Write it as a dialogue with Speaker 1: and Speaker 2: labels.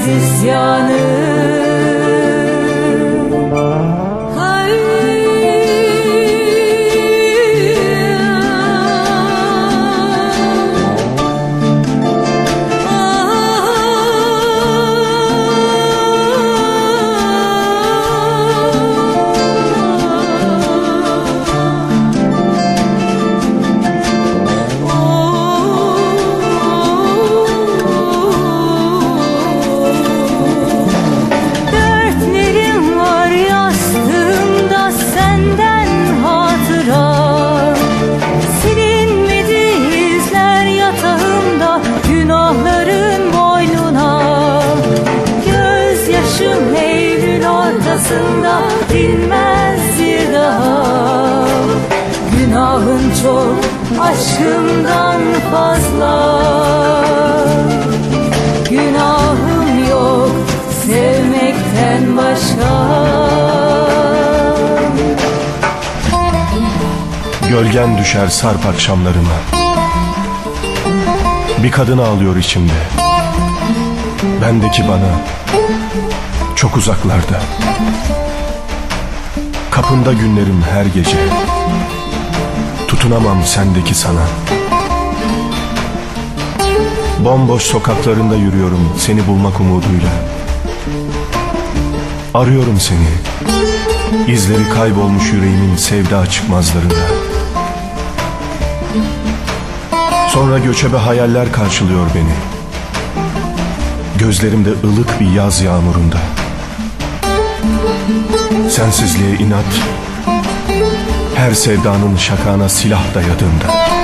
Speaker 1: bitmez isyanım. Dinmez bir daha. Günahın çok, aşkımdan fazla. Günahım yok, sevmekten başka.
Speaker 2: Gölgen düşer sarp akşamlarıma. Bir kadın ağlıyor içimde. Bendeki bana çok uzaklarda. Kapında günlerim her gece. Tutunamam sendeki sana. Bomboş sokaklarında yürüyorum seni bulmak umuduyla. Arıyorum seni. İzleri kaybolmuş yüreğimin sevda çıkmazlarında. Sonra göçebe hayaller karşılıyor beni. Gözlerimde ılık bir yaz yağmurunda. Sensizliğe inat, her sevdanın şakağına silah dayadığında.